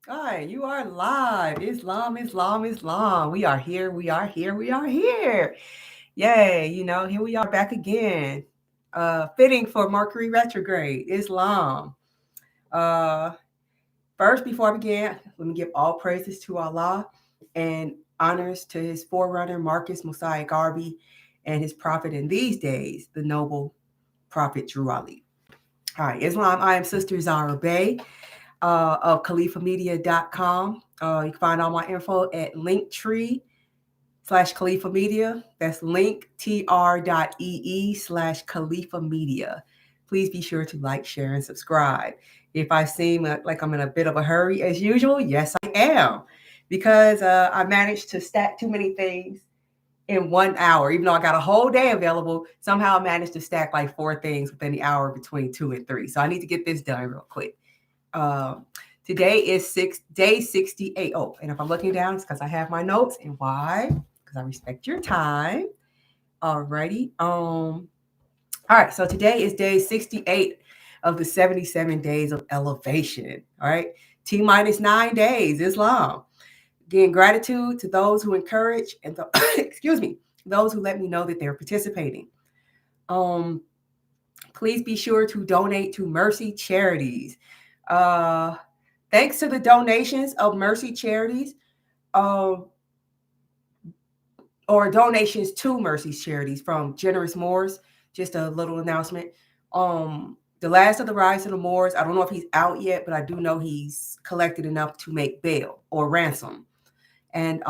All right, you are live. Islam, Islam, Islam. We are here. We are here. We are here. Yay, here we are back again. Fitting for Mercury retrograde, Islam. Uh, First, before I begin, let me give all praises to Allah and honors to his forerunner, Marcus Mosiah Garvey, and his prophet in these days, the noble prophet Drew Ali. All right, Islam, I am Sister Zara Bay of CalifaMedia.com. You can find all my info at Linktree/Khalifa Media. That's linktr.ee/Khalifa Media. Please be sure to like, share, and subscribe. If I seem like I'm in a bit of a hurry as usual, yes, I am. Because I managed to stack too many things in 1 hour. Even though I got a whole day available, somehow I managed to stack like 4 things within the hour between 2 and 3. So I need to get this done real quick. Um, Today is day 68. Oh, and if I'm looking down, it's because I have my notes. And why? Because I respect your time. Alrighty. All right. So today is day 68 of the 77 days of elevation. All right. T minus 9 days, Islam. Again, gratitude to those who encourage and excuse me, those who let me know that they're participating. Um, Please be sure to donate to Mercy Charities. Uh, Thanks to the donations of Mercy Charities, uh, or donations to Mercy Charities from Generous Moors. Just a little announcement. The last of the Rise of the Moors, I don't know if he's out yet, but I do know he's collected enough to make bail or ransom. And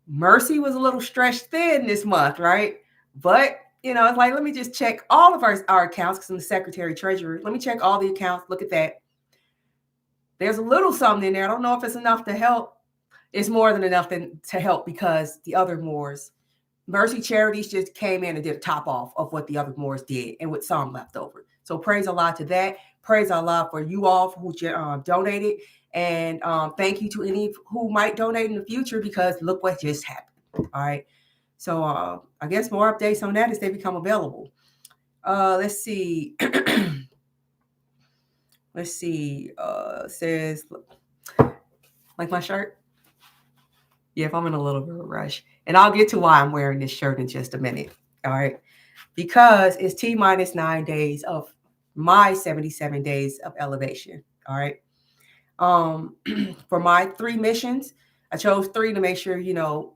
Mercy was a little stretched thin this month, right? But it's like, let me just check all of our accounts because I'm the secretary treasurer. Let me check all the accounts. Look at that. There's a little something in there. I don't know if it's enough to help. It's more than enough to help because the other Moors, Mercy Charities just came in and did a top off of what the other Moors did and with some left over. So praise Allah to that. Praise Allah for you all who donated. And thank you to any who might donate in the future because look what just happened. All right. So I guess more updates on that as they become available. Let's see. Let's see. Says, like my shirt? Yeah, if I'm in a little bit of a rush. And I'll get to why I'm wearing this shirt in just a minute. All right. Because it's T minus 9 days of my 77 days of elevation. All right. Um, for my 3 missions, I chose 3 to make sure,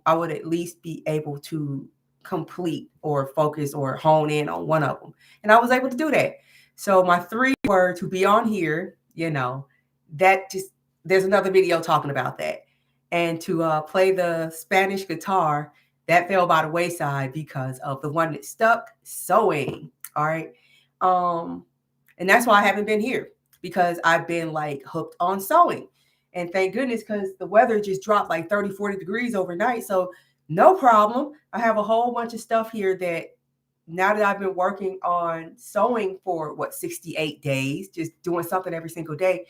I would at least be able to complete or focus or hone in on one of them. And I was able to do that. So my 3 were to be on here, that just, there's another video talking about that. And to play the Spanish guitar, that fell by the wayside because of the one that stuck, sewing. All right. Um, and that's why I haven't been here because I've been like hooked on sewing. And thank goodness because the weather just dropped like 30, 40 degrees overnight. So no problem. I have a whole bunch of stuff here that now that I've been working on sewing for 68 days, just doing something every single day.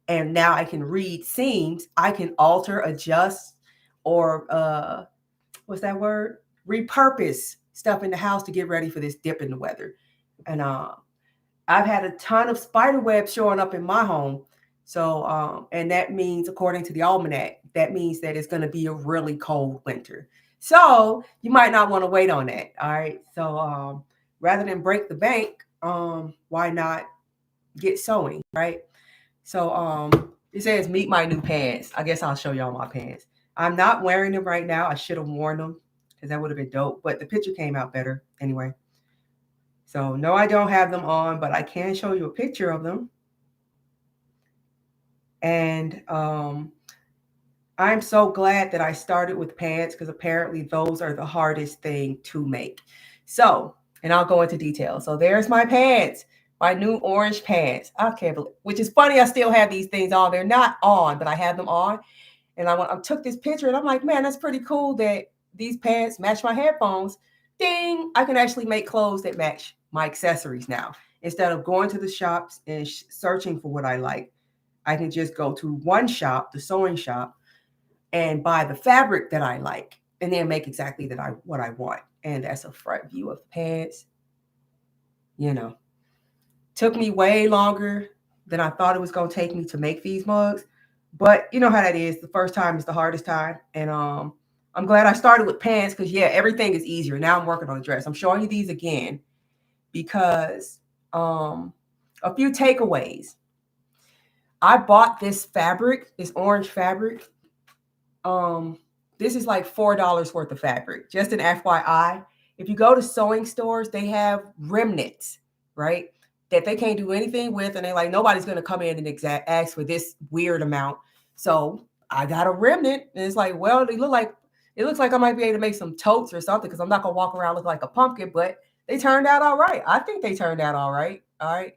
And now I can read seams. I can alter, adjust, or what's that word? Repurpose stuff in the house to get ready for this dip in the weather. And I've had a ton of spider webs showing up in my home. So, and that means, according to the almanac, that means that it's going to be a really cold winter. So you might not want to wait on that. All right. So rather than break the bank, why not get sewing, right? So it says meet my new pants. I guess I'll show y'all my pants. I'm not wearing them right now. I should have worn them because that would have been dope. But the picture came out better anyway. So no, I don't have them on, but I can show you a picture of them. And I'm so glad that I started with pants because apparently those are the hardest thing to make. So, and I'll go into detail. So there's my pants, my new orange pants. I can't believe, which is funny. I still have these things on. They're not on, but I have them on. And I took this picture and I'm like, man, that's pretty cool that these pants match my headphones. Ding! I can actually make clothes that match my accessories now. Instead of going to the shops and searching for what I like, I can just go to one shop, the sewing shop, and buy the fabric that I like, and then make exactly what I want. And that's a front view of the pants. Took me way longer than I thought it was going to take me to make these mugs. But you know how that is. The first time is the hardest time. And I'm glad I started with pants because, yeah, everything is easier. Now I'm working on a dress. I'm showing you these again because a few takeaways. I bought this fabric, this orange fabric. Um, this is like $4 worth of fabric. Just an FYI. If you go to sewing stores, they have remnants, right? That they can't do anything with, and they're like, nobody's gonna come in and ask for this weird amount. So I got a remnant, and it's like, well, it looks like I might be able to make some totes or something because I'm not gonna walk around looking like a pumpkin, but they turned out all right. I think they turned out all right. All right.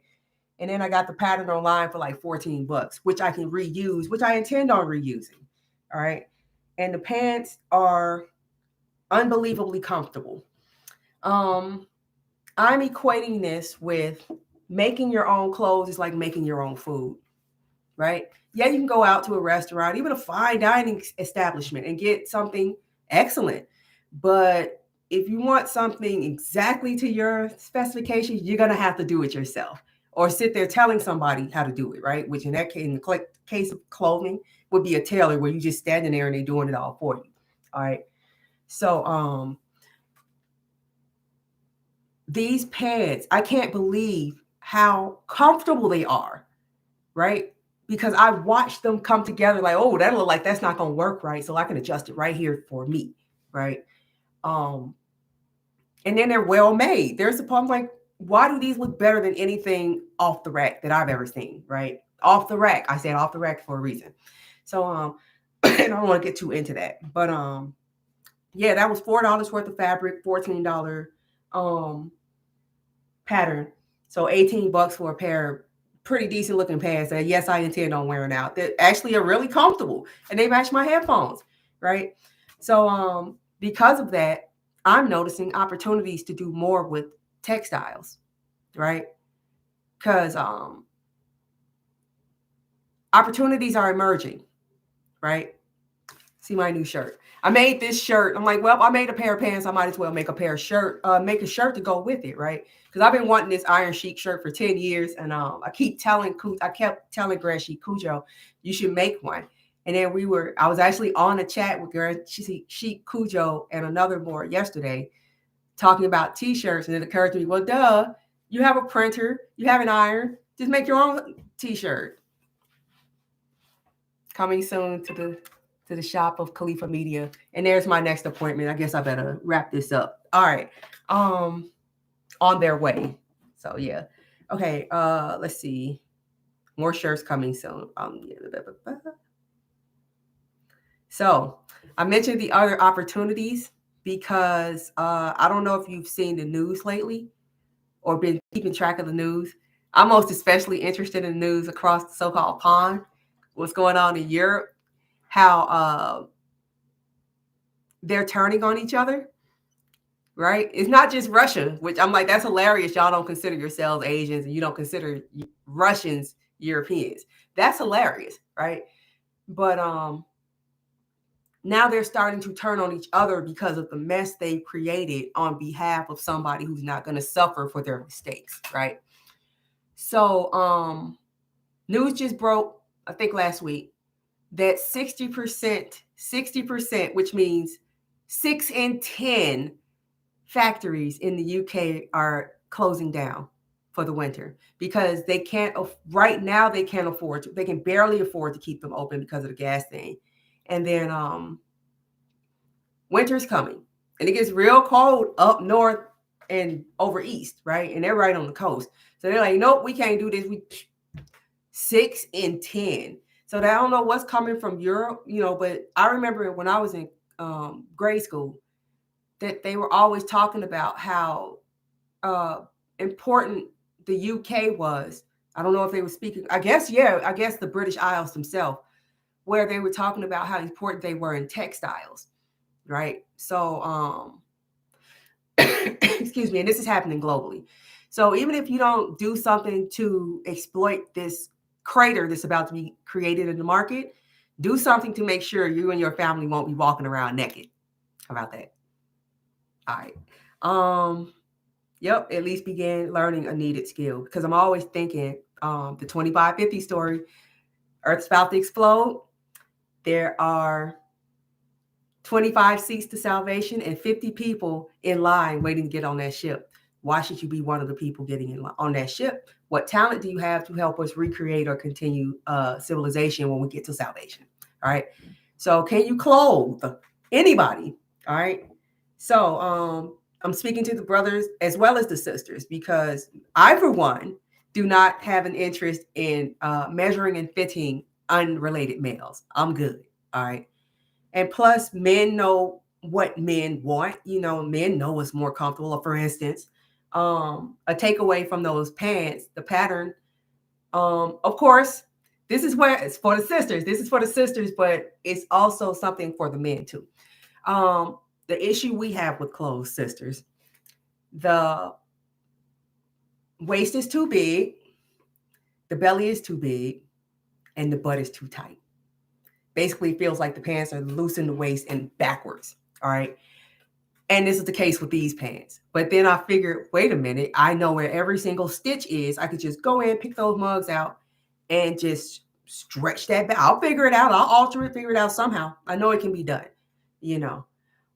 And then I got the pattern online for like $14, which I can reuse, which I intend on reusing. All right. And the pants are unbelievably comfortable. Um, I'm equating this with making your own clothes is like making your own food, right? Yeah, you can go out to a restaurant, even a fine dining establishment, and get something excellent. But if you want something exactly to your specifications, you're going to have to do it yourself or sit there telling somebody how to do it, right? Which in that case, in the case of clothing, would be a tailor where you just standing there and they're doing it all for you. All right. So these pants, I can't believe how comfortable they are, right? Because I watched them come together like, oh, that look like that's not gonna work right. So I can adjust it right here for me, right? Um, and then they're well made. There's a problem like, why do these look better than anything off the rack that I've ever seen, right? Off the rack. I said off the rack for a reason. So and I don't want to get too into that. But yeah, that was $4 worth of fabric, $14 pattern. So $18 for a pair of pretty decent looking pants that yes, I intend on wearing out. That actually are really comfortable and they match my headphones, right? So because of that, I'm noticing opportunities to do more with textiles, right? Because opportunities are emerging, right? See my new shirt. I made this shirt. I'm like, well, I made a pair of pants. I might as well make a pair of make a shirt to go with it, right? Because I've been wanting this Iron Chic shirt for 10 years. And I kept telling Grand Chic Cujo, you should make one. And then I was actually on a chat with Grand Chic Cujo and another more yesterday talking about t-shirts. And it occurred to me, well, duh, you have a printer, you have an iron, just make your own t-shirt. Coming soon to the shop of Califa Media. And there's my next appointment. I guess I better wrap this up. All right. On their way. So yeah. Okay, let's see. More shirts coming soon. So I mentioned the other opportunities because I don't know if you've seen the news lately or been keeping track of the news. I'm most especially interested in the news across the so-called pond. What's going on in Europe, how they're turning on each other, right? It's not just Russia, which I'm like, that's hilarious. Y'all don't consider yourselves Asians and you don't consider Russians Europeans. That's hilarious, right? But now they're starting to turn on each other because of the mess they created on behalf of somebody who's not going to suffer for their mistakes, right? So news just broke, I think last week, that 60%, which means 6 in 10 factories in the UK are closing down for the winter because they can't, right now they can't afford to, they can barely afford to keep them open because of the gas thing. And then winter's coming and it gets real cold up north and over east, right? And they're right on the coast. So they're like, nope, we can't do this. 6 in 10. So I don't know what's coming from Europe, but I remember when I was in grade school that they were always talking about how important the UK was. I don't know if they were speaking, I guess the British Isles themselves, where they were talking about how important they were in textiles, right? So, excuse me, and this is happening globally. So even if you don't do something to exploit this crater that's about to be created in the market, do something to make sure you and your family won't be walking around naked. How about that? All right. Yep, at least begin learning a needed skill because I'm always thinking the 2550 story. Earth's about to explode. There are 25 seats to salvation and 50 people in line waiting to get on that ship. Why should you be one of the people getting on that ship? What talent do you have to help us recreate or continue civilization when we get to salvation? All right. So can you clothe anybody? All right. So I'm speaking to the brothers as well as the sisters, because I, for one, do not have an interest in measuring and fitting unrelated males. I'm good. All right. And plus, men know what men want. Men know what's more comfortable. For instance, a takeaway from those pants, the pattern. Of course, this is where it's for the sisters. This is for the sisters, but it's also something for the men too. The issue we have with clothes, sisters, the waist is too big, the belly is too big, and the butt is too tight. Basically, it feels like the pants are loose in the waist and backwards. All right. And this is the case with these pants. But then I figured, wait a minute, I know where every single stitch is. I could just go in, pick those mugs out, and just stretch that back. I'll figure it out. I'll alter it, figure it out somehow. I know it can be done,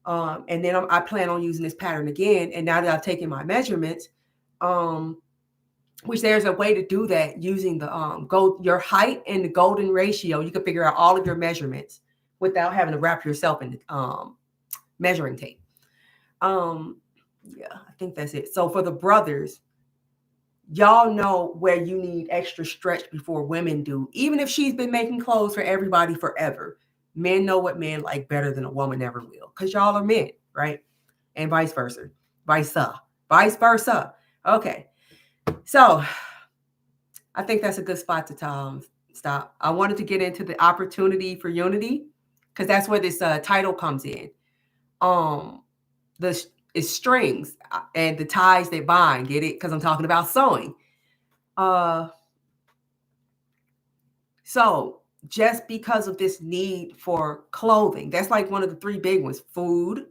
And then I plan on using this pattern again. And now that I've taken my measurements, which there's a way to do that using the your height and the golden ratio. You can figure out all of your measurements without having to wrap yourself in measuring tape. Yeah, I think that's it. So for the brothers, y'all know where you need extra stretch before women do. Even if she's been making clothes for everybody forever, men know what men like better than a woman ever will, because y'all are men, right? And vice versa. Vice versa. Okay. So I think that's a good spot to stop. I wanted to get into the opportunity for unity, because that's where this title comes in. It's strings and the ties that bind. Get it? Because I'm talking about sewing. So just because of this need for clothing, that's like one of the three big ones: food,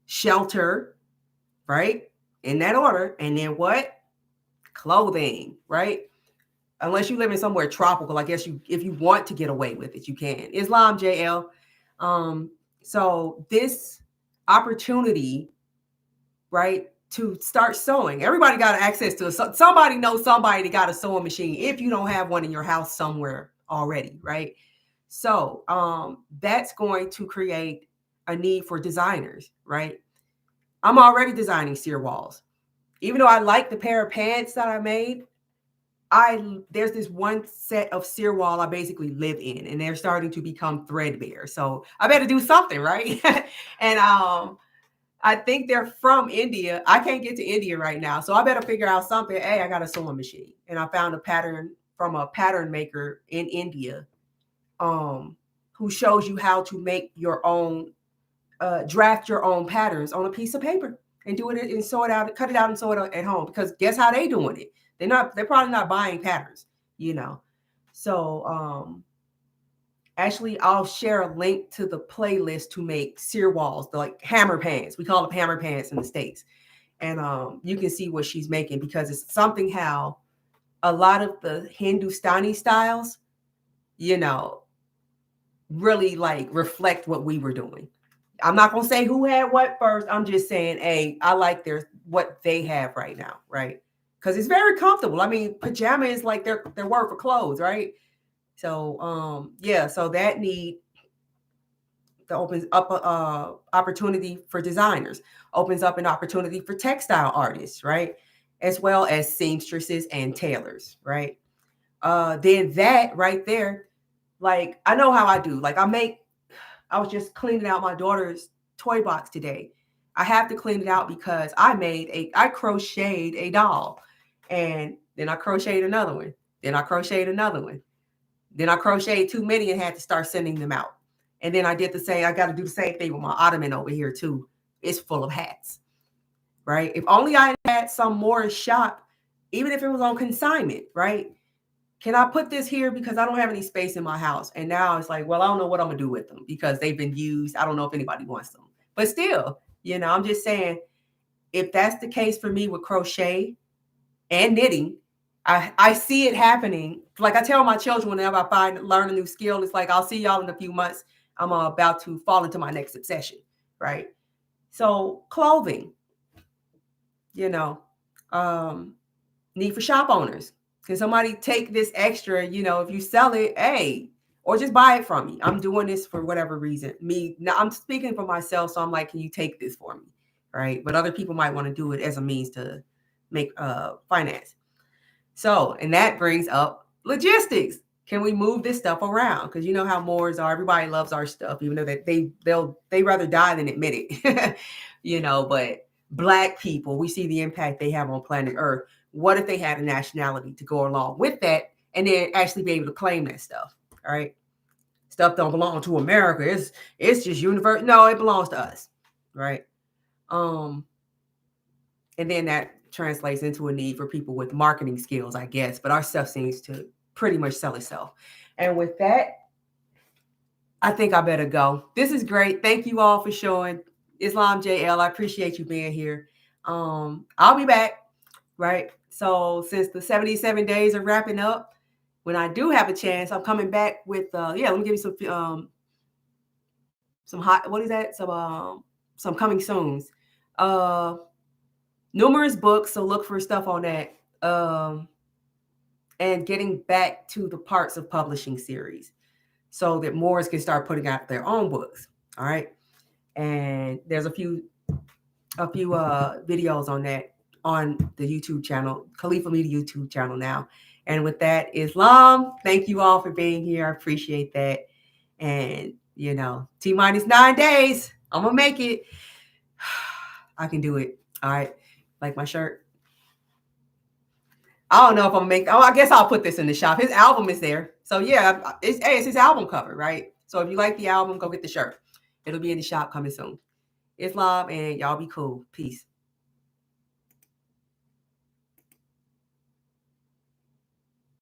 shelter, right? In that order. And then what? Clothing, right? Unless you live in somewhere tropical, I guess if you want to get away with it, you can. Islam, JL. So this opportunity, right, to start sewing. Everybody got access to it. Somebody knows somebody that got a sewing machine if you don't have one in your house somewhere already, right? So that's going to create a need for designers, right? I'm already designing sear walls. Even though I like the pair of pants that I made, there's this one set of sear wall I basically live in, and they're starting to become threadbare. So I better do something, right? And I think they're from India. I can't get to India right now, so I better figure out something. Hey, I got a sewing machine, and I found a pattern from a pattern maker in India, who shows you how to make your own, draft your own patterns on a piece of paper and do it and sew it out, cut it out and sew it at home. Because guess how they doing it? They're probably not buying patterns, So actually, I'll share a link to the playlist to make sear walls, the like hammer pants. We call them hammer pants in the States. And you can see what she's making, because it's something how a lot of the Hindustani styles, really like reflect what we were doing. I'm not going to say who had what first. I'm just saying, hey, I like what they have right now, right? Because it's very comfortable. I mean, pajama is like their word for clothes, right? So, so that need that opens up a opportunity for designers, opens up an opportunity for textile artists, right? As well as seamstresses and tailors, right? Then that right there, like, I know how I do. Like, I was just cleaning out my daughter's toy box today. I have to clean it out because I crocheted a doll, and then I crocheted another one. Then I crocheted another one. Then I crocheted too many and had to start sending them out. And then I got to do the same thing with my ottoman over here too. It's full of hats, right? If only I had some more shop, even if it was on consignment, right? Can I put this here because I don't have any space in my house? And now it's like, well, I don't know what I'm going to do with them because they've been used. I don't know if anybody wants them. But still, I'm just saying, if that's the case for me with crochet and knitting, I see it happening. Like I tell my children whenever I learn a new skill, it's like I'll see y'all in a few months. I'm about to fall into my next obsession, right? So clothing, you know, um, need for shop owners. Can somebody take this extra? If you sell it, hey, or just buy it from me. I'm doing this for whatever reason. Now I'm speaking for myself, so I'm like, can you take this for me, right? But other people might want to do it as a means to make finance. So, and that brings up logistics. Can we move this stuff around? Because you know how Moors are. Everybody loves our stuff, even though that they rather die than admit it. But Black people, we see the impact they have on planet Earth. What if they had a nationality to go along with that, and then actually be able to claim that stuff? All right, stuff don't belong to America. It's just universal. No, it belongs to us, right? And then that translates into a need for people with marketing skills, I guess. But our stuff seems to pretty much sell itself. And with that, I think I better go. This is great. Thank you all for showing. Islam JL, I appreciate you being here. I'll be back, right? So since the 77 days are wrapping up, when I do have a chance, I'm coming back with let me give you some hot, what is that? Some coming soons. Numerous books, so look for stuff on that. And getting back to the parts of publishing series so that Moors can start putting out their own books. All right. And there's a few videos on that on the YouTube channel, Califa Media YouTube channel now. And with that, Islam, thank you all for being here. I appreciate that. And, T-minus 9 days. I'm going to make it. I can do it. All right. Like my shirt. I don't know if I'm gonna make. Oh, I guess I'll put this in the shop. His album is there, so yeah, it's his album cover, right? So if you like the album, go get the shirt. It'll be in the shop coming soon. Islam, and y'all be cool. Peace.